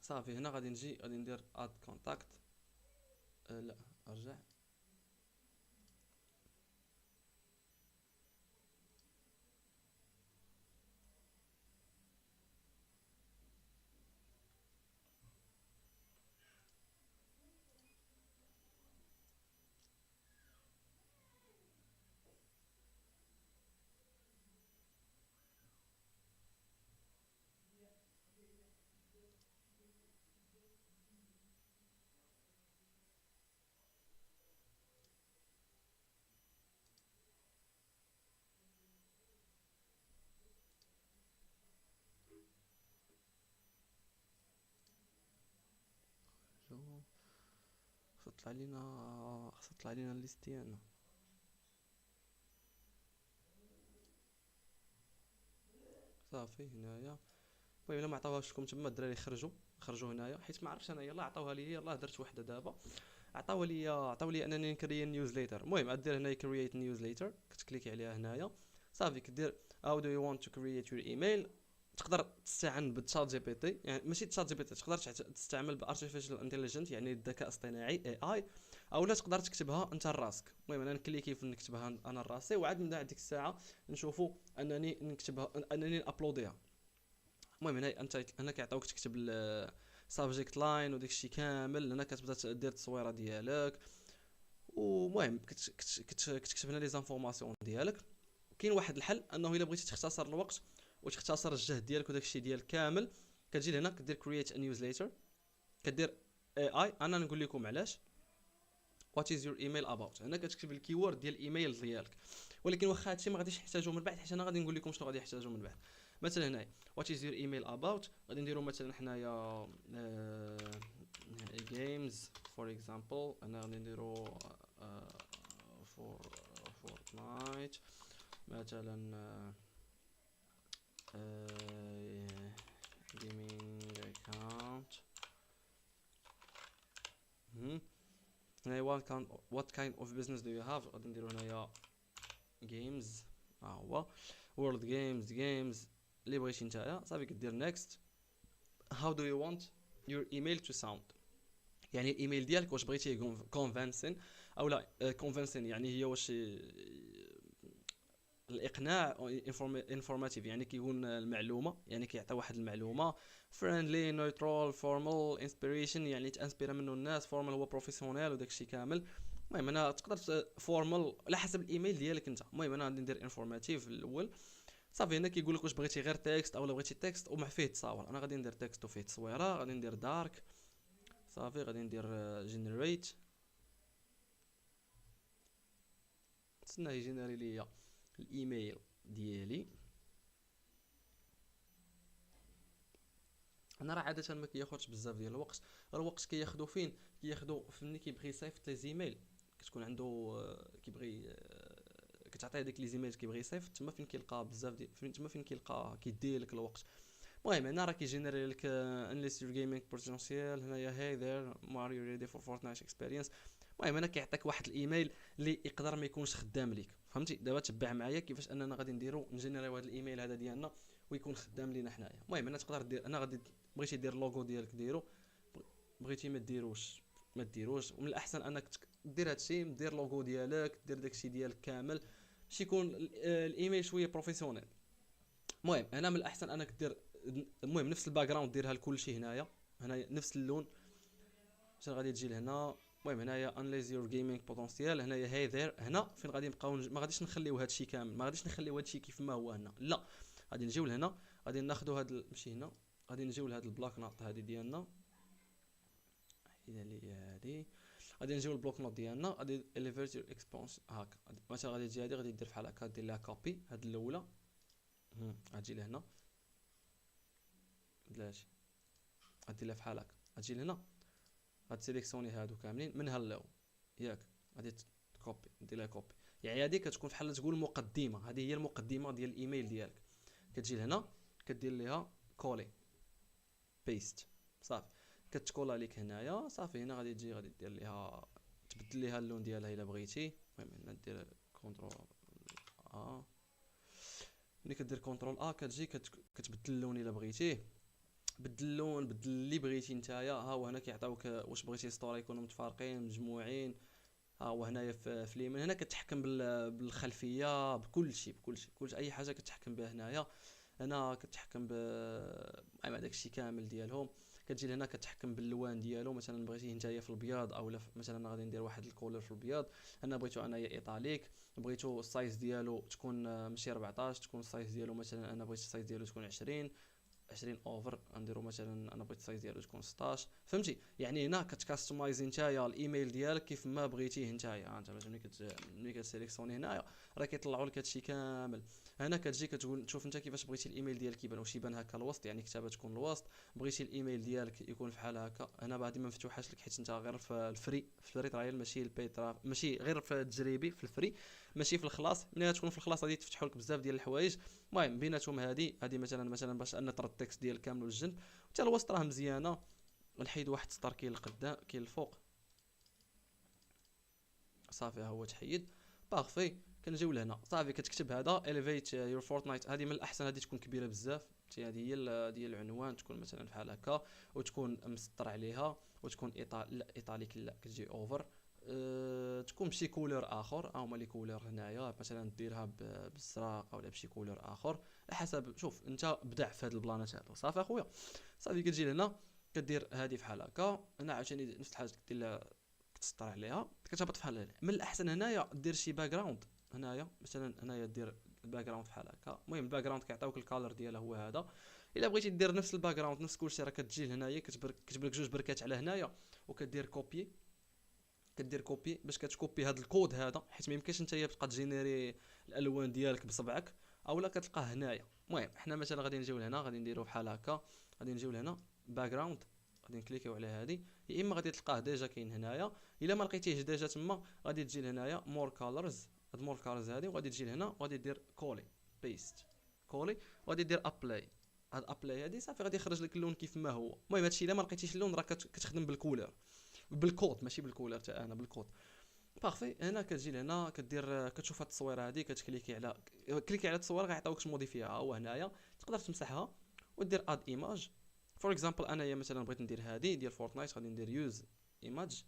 [SPEAKER 1] صافي هنا غادي نجي غادي ندير اد كونتاكت. لا ارجع. خص تطلع لينا الليست ديالنا. صافي هنايا. المهم الا ما عطاوهاش لكم تما الدراري خرجوا خرجوا هنايا حيت ما عرفتش انا يلاه عطاوها لي، يلاه درت وحده دابا، عطاو لي انني نكري نيوزليتر. المهم غدير هنا كرييت نيوزليتر، كتكليكي عليها هنايا صافي كدير how do you want to create your email. تقدر تستعن بالتشات جي بي تي، يعني ماشي تشات جي بي تي، تقدر تستعمل بارتيفيشال انتليجنت يعني الذكاء الاصطناعي اي اي، او لا تقدر تكتبها انت لراسك. المهم انا نكليكي في نكتبها انا لراسي، وعاد من بعد ديك الساعه نشوفوا انني نكتبها انني ابلوديها. المهم هنا انت هنا كيعطيوك تكتب السابجيكت لاين وداك الشيء كامل، هنا كتبدا دير التصويره ديالك، ومهم كتكتب هنا لي زانفورماسيون ديالك. كاين واحد الحل انه الا بغيتي تختصر الوقت وتختصر الجهد ديالك وداك الشيء ديالك كامل، كتجي لهنا كدير كرييت ا نيوزليتر، كدير اي اي. انا نقول لكم علاش. وات از يور ايميل اباوت، هنا كتكتب الكيورد ديال الايميل ديالك، ولكن واخا هادشي ما غاديش نحتاجو من بعد، حيت انا غادي نقول لكم شنو غادي يحتاجو من بعد. مثلا هنايا وات از يور ايميل اباوت، غادي نديرو مثلا حنايا جيمز فور اكزامبل، انا غادي نديرو فور فورتنايت مثلا جيمينج اكاونت. هنايا what kind of business do you have، غادي نديرو هنايا games، ها هو world games اللي بغيتي نتايا صافي كدير next. how do you want your email to sound، يعني الايميل ديالك واش بغيتيه convincing او لا convincing، يعني هي واش الاقناع انفورماتيف، يعني كيكون المعلومه، يعني كيعطي واحد المعلومه فريندلي نيوترال فورمال انسبيريشن، يعني تانسبيرا منه الناس، فورمال هو بروفيسيونيل وداك الشيء كامل. المهم انا تقدر فورمال على حسب الايميل ديالك انت. المهم انا غادي ندير انفورماتيف الاول صافي. هنا كيقول لك واش بغيتي غير تكست او لا بغيتي تكست ومع فيه تصاور. انا غادي ندير تكست وفيه تصويره، غادي ندير دارك صافي، غادي ندير جينيريت، نتسنى يجينيري ليا الايميل ديالي. انا راه عاده ما كياخذش بزاف ديال الوقت، الوقت كياخذوا فين، كياخذوا في ملي كيبغي يصيفط لي زيميل، كتكون عنده كيبغي كتعطيه ديك لي زيميل كيبغي يصيفط، تما فين كيلقى بزاف ديال تما فين كيلقى كيدي لك الوقت. المهم هنا راه كيجينيري لك انليس يور جيمنج بوتنسيال، هنايا هاي ذير ماريو ريدي فور فورتنايت اكسبيرينس. المهم هنا كيعطيك واحد الايميل اللي يقدر ما يكونش خدام ليك، فهمتي؟ دابا تبع معايا كيفاش اننا غادي نديرو نجينيريو هذا الايميل هذا ديالنا ويكون خدام لينا حنايا. المهم انا تقدر دير، انا غادي بغيتي دير اللوغو ديالك ديرو، بغيتي ما ديروش ما ديروش، ومن الاحسن انك دير هادشي، دير لوغو ديالك، دير داكشي ديالك كامل باش يكون الايميل شويه بروفيسيونيل. المهم انا من الاحسن انك دير، المهم نفس الباك جراوند ديرها لكل شيء هنايا نفس اللون باش غادي تجي لهنا. المهم هنايا انليز يور جيمنج بوتنسيال، هنايا هاي ذير، هنا فين غادي نبقاو ما غاديش نخليو هادشي كامل، ما غاديش نخليو هادشي كيف ما هو هنا، لا غادي نجيو لهنا، غادي ناخذوا هاد ماشي هنا، غادي نجيو لهاد البلاك نوت هادي ديالنا، حيد لي هادي، غادي نجيو للبلوك نوت ديالنا، غادي اليفيت يور اكسبونس هاكا مثلا، غادي تجي هادي غادي دير بحال هكا، دير لها كوبي هاد الاولى، غتجي لهنا بلاتي، غادي لها بحال هكا، غتجي لهنا غتسيليكسيوني هادو كاملين منها الاول ياك، غادي كوبي دير لها كوبي، يعني هذه كتكون بحال تقول مقدمه، هذه هي المقدمه ديال الايميل ديالك. كتجي لهنا كدير ليها كولي بيست صافي، كتكولا ليك هنايا صافي. هنا غادي تجي غادي دير ليها تبدل ليها اللون ديالها الا بغيتي. المهم هنا دير كونترول ملي كدير كونترول كتجي كتبدل اللون الا بغيتيه، بدل اللون بدل اللي بغيتي نتايا. ها هو هنا كيعطيوك واش بغيتي ستوري يكونوا متفارقين مجموعين، ها هو هنايا في اليمين هنا كتحكم بالخلفيه بكل شيء اي حاجه كتحكم بها هنايا. هنا كتحكم مع داكشي كامل ديالهم. كتجي لهنا كتحكم باللوان ديالو، مثلا بغيتيه نتايا في الابيض او مثلا انا غادي ندير واحد الكولر في الابيض، انا بغيتو انايا ايطاليك، بغيتو السايز ديالو تكون ماشي 14، تكون السايز ديالو مثلا انا بغيت السايز ديالو تكون 20 اوفر، نديرو مثلا انا بغيت السايز ديالو تكون 16، فهمتي؟ يعني هنا كتكاستمايزي نتايا الايميل ديالك كيف ما بغيتيه نتايا. انت ملي كتسيليكسيوني هنايا راه كيطلعوا لك هادشي كامل. هنا كتجي كتقول تشوف انت كيفاش بغيتي الايميل ديالك يبان، واش يبان هكا الوسط يعني كتابه تكون الوسط، بغيتي الايميل ديالك يكون بحال هكا. انا بعد ما مفتوحاش لك حيت انت غير في الفري ترايل، ماشي البي ماشي غير في التجريبي في الفري، ماشي في الخلاص. ملي تكون في الخلاص غادي يتفتحوا لك بزاف ديال الحوايج. المهم بيناتهم هذه مثلا باش ان ترى التكست ديال كامل للجنب، حتى الوسط راه مزيانه. نحيد واحد السطر كاين القدام كاين الفوق، صافي ها هو تحيد. بارفي. كنجيو لهنا صافي كتكتب هذا elevate your fortnite. هذه من الاحسن هذه تكون كبيره بزاف، هذه هي ديال العنوان تكون مثلا بحال هكا، وتكون مسطر عليها، وتكون لا ايطاليك لا كتجي اوفر. تكون بشي كولور اخر، هما لي كولور هنايا مثلا ديرها بالزرق ولا بشي كولور اخر على حسب. شوف انت ابدع في هذا البلانات هذا. صافي اخويا. صافي كتجي لهنا كدير هذه بحال هكا. هنا عاوتاني نفس الحاجه كدير كتسطر عليها كتهبط بحال هنا. من الاحسن هنايا دير شي باك جراوند هنايا، مثلا هنايا دير الباك جراوند بحال هكا. المهم الباك جراوند كيعطيوك الكالر ديالها هو هذا. الا بغيتي دير نفس الباك جراوند نفس كلشي راه كتجي لهنايا كتبرك جوج بركات على هنايا، وكدير كوبي. كدير كوبي باش كتكوبي هذا الكود هذا، حيت ما يمكنش نتايا تبقى تجينيري الالوان ديالك بصبعك، اولا كتلقاه هنايا. المهم حنا مثلا غادي نجيو لهنا غادي نديرو بحال هكا. غادي نجيو لهنا باك جراوند، غادي نكليكيو على هذه، يا اما غادي تلقاه ديجا كاين هنايا، الا ما لقيتيهش ديجا تما غادي تجي لهنايا مور كولرز. هاد مور كولرز هذه وغادي تجي لهنا وغادي دير كولي بيست كولي، وغادي دير ابلاي. هاد ابلاي هذه صافي غادي يخرج لك اللون كيف ما هو. المهم هادشي الا ما لقيتيش اللون راه كتخدم بالكولر، بالكود ماشي بالكولر تاع انا بالكود. بارفي. هنا كتجي لهنا كدير كتشوف هاد التصويره هذه، كتكليكي على كليكي على التصويره غيعطيوك شنو موديفيها هو هنايا. تقدر تمسحها ودير اد ايماج. فور اكزامبل انايا مثلا بغيت ندير هذه ديال فورتنايت، غادي ندير يوز ايماج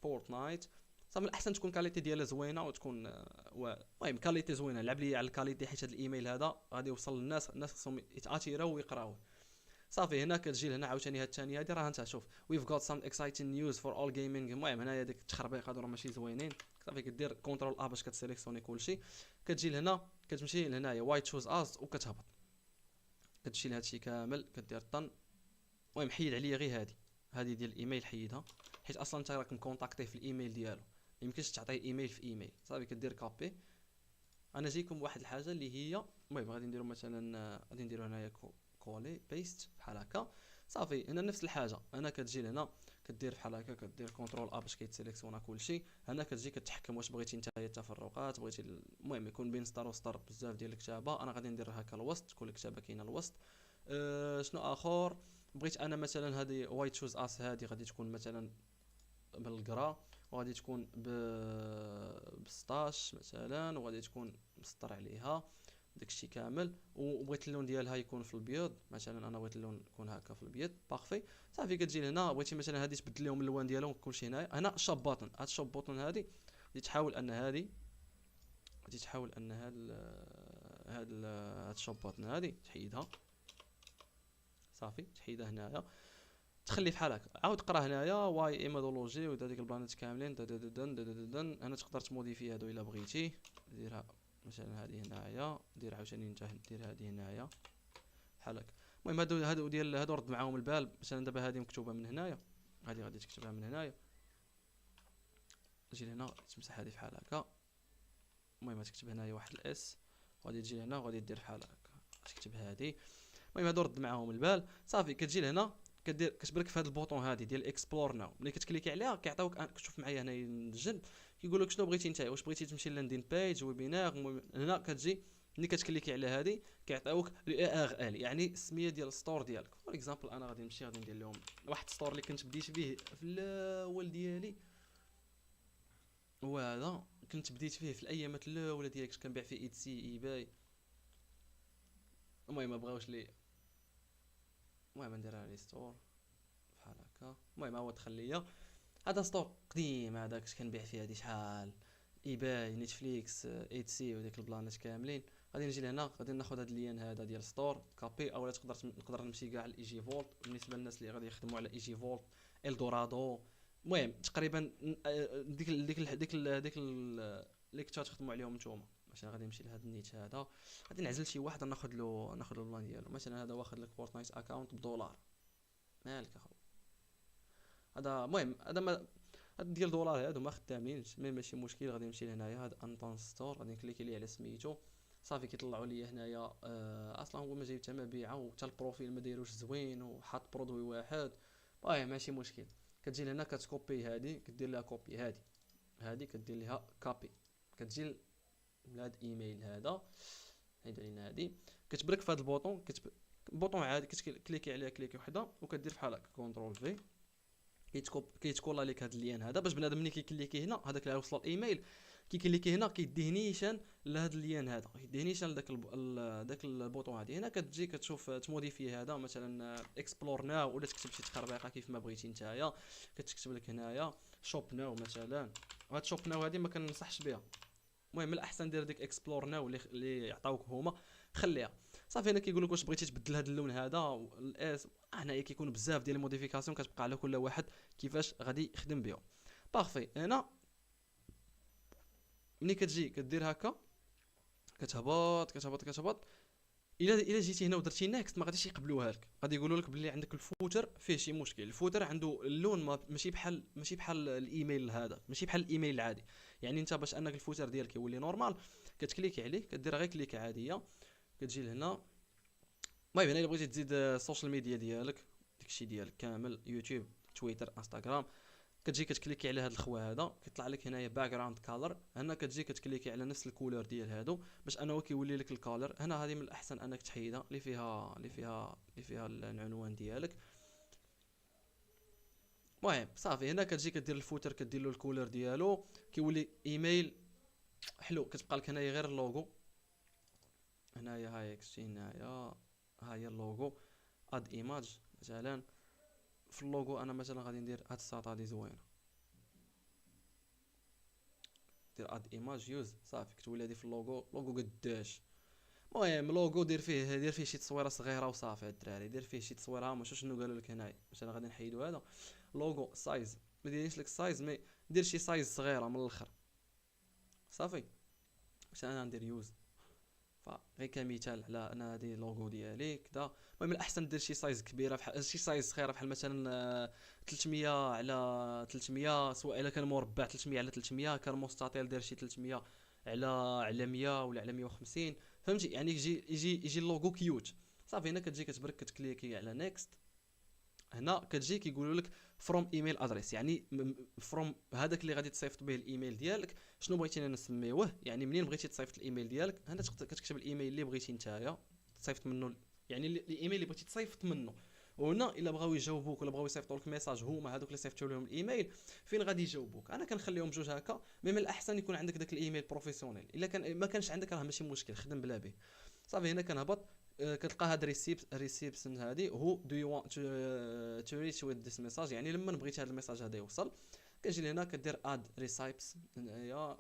[SPEAKER 1] فورتنايت. صافي من الاحسن تكون كاليتي ديالها زوينه وتكون المهم كاليتي زوينه. لعب لي على الكاليتي حيت هذا الايميل هذا غادي يوصل للناس، الناس خصهم يتاتيراو ويقراوه. صافي هنا كتجي لهنا عاوتاني هاد الثانيه هادي راه انت شوف we've got some exciting news for all gaming. المهم هنايا ديك التخربيق هادو راه ماشي زوينين. صافي كدير كونترول ا باش كتسيليكسيوني كلشي. كتجي لهنا كتمشي لهنايا وايت تشوز از وكتهبط، كتمشي لهادشي كامل كدير طن. المهم حيد عليا غير هذه ديال الايميل حيدها، حيت اصلا انت راك مكونتاكتيه في الايميل ديالو، ما يمكنش تعطيه ايميل في ايميل. صافي كدير كابي. انا جيكم بواحد الحاجه اللي هي المهم غادي نديرو مثلا غادي نديرو هنايا كولي بيست بحال هكا. صافي هنا نفس الحاجه. انا كتجي لهنا كدير بحال هكا كدير كونترول ا باش كيتسيليكسيونا كلشي. هنا كتجي كتحكم واش بغيتي نتايا التفرقات، بغيتي المهم يكون بين سطر وسطر بزاف ديال الكتابه. انا غادي ندير هكا الوسط تكون الكتابه كاينه الوسط. شنو اخر بغيت انا مثلا هذه وايت شوز اس هذه غادي تكون مثلا بالقرا، وغادي تكون ب 16 مثلا، وغادي تكون مسطر عليها داكشي كامل. وبغيت اللون ديالها يكون في الابيض مثلا، انا بغيت اللون يكون هكا في الابيض. بارفي. صافي كتجي لهنا بغيتي مثلا هذه تبدل لهم الالوان ديالهم كلشي هنا شوب بوتن. هاد شوب بوتن هذه غادي تحاول ان هذه غادي تحاول ان هاد الشوب بوتن هذه تحيدها. صافي تحيدها هنايا تخلي بحال هكا. عاود قرا هنايا واي ايميدولوجي وديك البلانيت كاملين انا تقدر تموديفي هادو الا بغيتي. ديرها مثلا هذه هنايا، دير عاوتاني انت دير هذه هنايا بحال هكا. المهم هادو ديال هادو رد معاهم البال. مثلا دابا هذه مكتوبه من هنايا، هذه غادي تكتبها من هنايا، تجي لهنا تمسح هذه بحال هكا. المهم تكتب هنايا واحد الاس، وغادي تجي لهنا وغادي دير بحال هكا تكتب هذه. المهم هادو رد معاهم البال. صافي كتجي لهنا كدير كتبرك في هذا البوطون هذه ديال اكسبلور ناو. ملي كتكليكي عليها كيعطيوك كتشوف معايا هنايا الجنب كيقول لك شنو بغيتي نتايا، واش بغيتي تمشي لاندين بيج ويبينار. هنا كتجي ملي كتكليكي على هذه كيعطيوك الاي ار ال يعني السميه ديال الستور ديالك. فور اكزامبل انا غادي نمشي غادي ندير لهم واحد الستور اللي كنت بديت به في الاول ديالي، هو هذا كنت بديت فيه في الايامات الاولى ديالي، كنت كنبيع فيه ايتسي اي باي. المهم ما بغاوش لي، المهم نديرها لي ستور بحال هكا. المهم هو دخل ليا هذا ستور قديم، هذا كنت كنبيع فيه هادي شحال اي باي نتفليكس ايتسي وديك البلانات كاملين. غادي نجي لهنا غادي ناخذ هذا اللين هذا ديال ستور كابي، اولا نقدر نمشي كاع لاي جي فولت بالنسبه للناس اللي غادي يخدموا على اي جي فولت الدورادو. المهم تقريبا ديك اللي كنتو تخدموا عليهم نتوما. مثلا غادي نمشي لهذا النيت هذا، غادي نعزل شي واحد ناخذ له البلان ديالو. مثلا هذا واخد لك فورتنايت اكونت بدولار، مالك اخو هذا. المهم هذا ما هاد ديال دولار هادو ما خدامينش، مي ماشي مشكل. غادي نمشي لهنايا هاد انطون ستور، غادي نكليكي ليه على سميتو. صافي كيطلعوا لي هنايا اصلا هو ما جايب حتى مبيعه وحتى البروفيل ما دايروش زوين وحاط برودوي واحد. ماشي مشكل. كتجي لهنا كتكوبي هادي كدير لها كوبي، هادي كدير لها كابي. كتجي من هذا الايميل هذا، حيد علينا هادي، كتبرك في هذا البوطون، بوطون عادي كتكليكي عليها كليكي وحده وكدير بحال هكا كونترول في، كيتكولا لك هذا اللين هذا، باش بنادم ملي كيكليكي هنا هذاك اللي وصل الايميل كيكليكي هنا كيديه نيشان لهذا اللين هذا، كيديه نيشان لذاك داك البوطون هادي. هنا كتجي كتشوف تموديفي هذا مثلا اكسبلور ناو، ولا تكتب شي تخربيقه كيف ما بغيتي نتايا، كتكتب لك هنايا شوب ناو مثلا. وهاد شوب ناو هادي ما كننصحش بها، المهم الاحسن دير ديك اكسبلور ناو اللي يعطاوك هما، خليها صافي. هنا كيقول لك واش بغيتي تبدل هذا اللون هذا الاس، هنايا كيكون بزاف ديال الموديفيكاسيون كتبقى على كل واحد كيفاش غادي يخدم بهم. بارفي. هنا ملي كتجي كدير هكا كتهبط الا جيتي هنا ودرتي نيكست ما غاديش يقبلوها لك، غادي يقولوا لك بلي عندك الفوتر فيه شي مشكل. الفوتر عنده اللون ماشي بحال الايميل هذا، ماشي بحال الايميل العادي. يعني انت باش انك الفوتر ديالك يولي نورمال كتكليكي عليه، كدير غير كليك عاديه، كتجي لهنا. المهم هنا الا بغيتي تزيد السوشيال ميديا ديالك داكشي ديالك كامل، يوتيوب تويتر انستغرام، كتجي كتكليكي على هذا الخوا هذا كيطلع لك هنايا باك جراوند كولر. هنا كتجي كتكليكي على نفس الكولور ديال هادو باش انه كيولي لك الكولر. هنا هذه من الاحسن انك تحيدها، اللي فيها العنوان ديالك. المهم صافي. هنا كتجي كدير الفوتر كدير له الكولور ديالو كيولي ايميل حلو. كتبقى لك هنايا غير اللوغو، هنايا هاي كشتي، هنايا ها هي اللوغو. اد ايماج مثلا، في اللوغو انا مثلا غادي ندير هاد الساطا هادي زوينه، دير اد ايماج يوز صافي كتولي هادي في اللوغو. لوغو قداش. المهم لوغو دير فيه شي تصويره صغيره وصافي. هاد الدراري دير فيه شي تصويره، ما شنو قالوا لك هنايا. مثلا غادي نحيدو هذا لوغو سايز، ما ديريش لك سايز، مي دير شي سايز صغيره من الاخر صافي. باش انا ندير يوز فغير كمثال على انا هذه اللوغو ديالي كذا. المهم الاحسن دير شي سايز كبيره بحال شي سايز صغيره بحال مثلا 300 على 300، سواء الا كان مربع 300 على 300، كان مستطيل دير شي 300 على 100 ولا على 150، فهمتي يعني يجي اللوغو كيوت صافي. هنا كتجي كتبرك كتكليكي على نيكست. هنا كتجي كيقولوا لك فروم ايميل ادريس، يعني فروم هذاك اللي غادي تصيفط به الايميل ديالك شنو بغيتينا نسميوه. يعني منين بغيتي تصيفط الايميل ديالك هنا كتكتب الايميل اللي بغيتي نتايا تصيفط منه، يعني الايميل اللي بغيتي تصيفط منه. وهنا الا بغاو يجاوبوك ولا بغاو يصيفطوا لك ميساج هما هذوك اللي صيفطوا لهم الايميل فين غادي يجاوبوك. انا كنخليهم جوج هكا، مي من الاحسن يكون عندك داك الايميل بروفيسيونيل. الا كان ما كانش عندك راه ماشي مشكل، خدم بلا به صافي. هنا كنهبط كتلقى هاد ريسيبسن هادي هو دو يو وانت تو ريتش ويز ذيس ميساج، يعني لما بغيتي هاد الميساج هذا يوصل كتجي لهنا كدير اد ريسايبس هنايا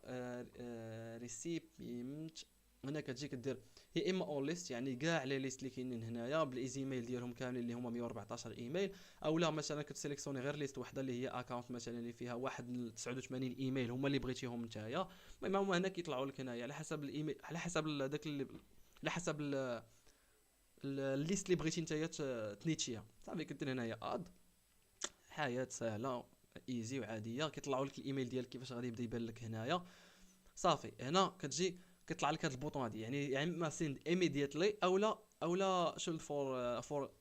[SPEAKER 1] ريسيبيمنت. هنا كتجي كدير هي اما اول ليست، يعني كاع لي ليست اللي كاينين هنايا بالايميل ديالهم كاملين اللي هما 114 ايميل، او لا مثلا كتسيليكسيوني غير ليست وحده اللي هي اكونت مثلا اللي فيها واحد 89 ايميل هما اللي بغيتيهم نتايا. المهم هما هنا كيطلعوا لك هنايا على حسب الايميل، على حسب داك على حسب الليست اللي بغيتي نتايا تنيتشيها صافي. كدير هنايا اد، حياه سهله ايزي وعاديه. كيطلعوا لك الايميل ديالك كيفاش غادي يبدا يبان لك هنايا صافي. هنا كتجي كيطلع لك هذا البوطون هذه، يعني اما سيند ايميديتلي او لا شولد فور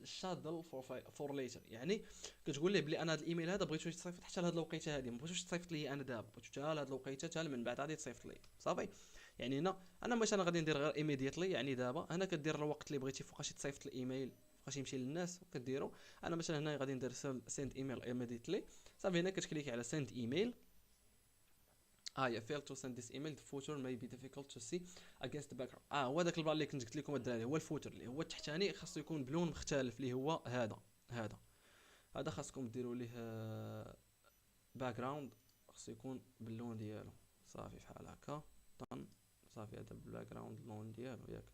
[SPEAKER 1] شادل فور ليتر، يعني كتقول ليه بلي انا هذا الايميل هذا بغيتو تصيفط حتى لهاد الوقيته هذه، ما بغيتوش تصيفط لي انا دابا، بغيتو حتى لهاد الوقيته حتى من بعد غادي تصيفط لي صافي. يعني هنا انا مثلا غادي ندير غير ايميديتلي، يعني دابا هنا كدير الوقت اللي بغيتي فوقاش تصيفط الايميل فوقاش يمشي للناس وكديرو. انا مثلا هنا غادي ندير سيند ايميل ايميديتلي صافي. هنا كتكليكي على سيند ايميل. يا failed to send this email, the footer may be difficult to see against the background. هو داك البال اللي كنت قلت لكم الدراري، هو الفوتر اللي هو التحتاني خاصو يكون بلون مختلف اللي هو هذا خاصكم ديروا ليه باك جراوند، خاصو يكون باللون ديالو صافي بحال هكا طن صافي. هذا بالباك جراوند اللون ديالو ياك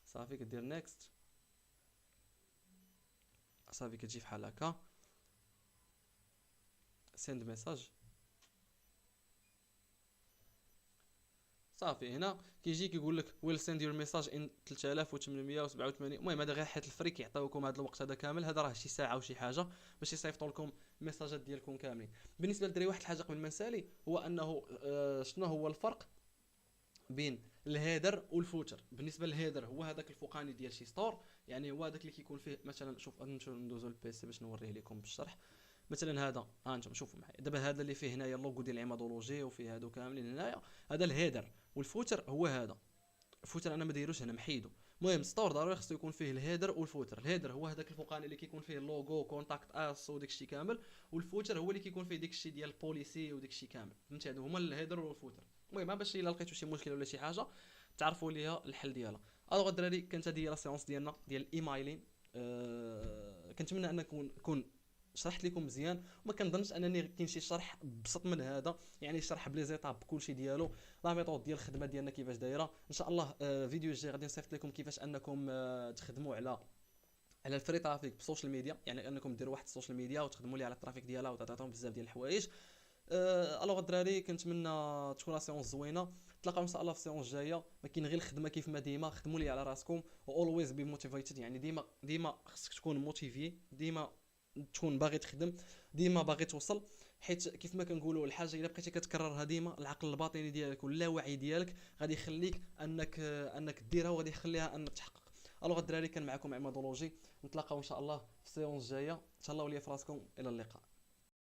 [SPEAKER 1] صافي. كدير نيكست صافي. كتجي بحال هكا سند ميساج صافي. هنا كيجي كيقول لك ويل سيند يور ميساج ان 3887. المهم هذا غير حيت الفري كيعطيوكم هذا الوقت هذا كامل، هذا راه شي ساعه وشي حاجه باش يصيفطوا لكم الميساجات ديالكم كاملين. بالنسبه للدراري واحد الحاجه قبل ما نسالي، هو انه شنو هو الفرق بين الهيدر والفوتر. بالنسبه للهيدر هو هذاك الفوقاني ديال شي ستور، يعني هو هذاك اللي كيكون فيه مثلا، شوف ندوزو للبيسي باش نوريه لكم بالشرح. مثلا هذا ها انتم شوفوا معايا دابا، هذا اللي فيه هنايا اللوغو ديال العمادولوجي وفيه هادو كاملين هنايا، هذا الهيدر. والفوتر هو هذا الفوتر، انا ما دايروش هنا محيدو. المهم ستور ضروري خصو يكون فيه الهيدر والفوتر. الهيدر هو هذاك الفوقاني اللي كيكون فيه اللوغو كونتاكت اس وداك الشيء كامل، والفوتر هو اللي كيكون فيه داك الشيء ديال البوليسي وداك الشيء كامل، فهمتي؟ هادو هما الهيدر والفوتر. المهم باش الا لقيتو شي مشكل ولا شي حاجه تعرفوا ليها الحل ديالها. الوغ الدراري كانت هذه هي لا سيونس ديالنا ديال الايمايلين. كنتمنى ان نكون شرحت لكم مزيان، وما كنظنش انني كاين شي شرح بسط من هذا، يعني شرح بلي زيتاب بكلشي ديالو، لا ميثود ديال الخدمه ديالنا كيفاش دايره. ان شاء الله فيديو الجاي غادي نصيفط لكم كيفاش انكم تخدموا على الفري ترافيك بالسوشيال ميديا، يعني انكم ديروا واحد السوشيال ميديا وتخدموا لي على الترافيك ديالها وتعطيهم بزاف ديال الحوايج. الوغ الدراري كنتمنى تكون لا سيونس زوينه. تلاقاو ان شاء الله في السيونس الجايه. ما كاين غير الخدمه كيف ما ديما، خدموا لي على راسكم اولويز بي موتيفيتد، يعني ديما خصك تكون موتيفي، ديما تكون باغي تخدم، ديما باغي توصل. حيت كيف ما كنقولوا الحاجه الا بقيتي كتكررها ديما، العقل الباطني ديالك واللاوعي ديالك غادي يخليك انك ديرها، وغادي يخليها انك تحقق. الوغ الدراري كان معكم عمادولوجي، نتلاقاو ان شاء الله في السيونس الجايه. تهلاو ليا في راسكم، الى اللقاء.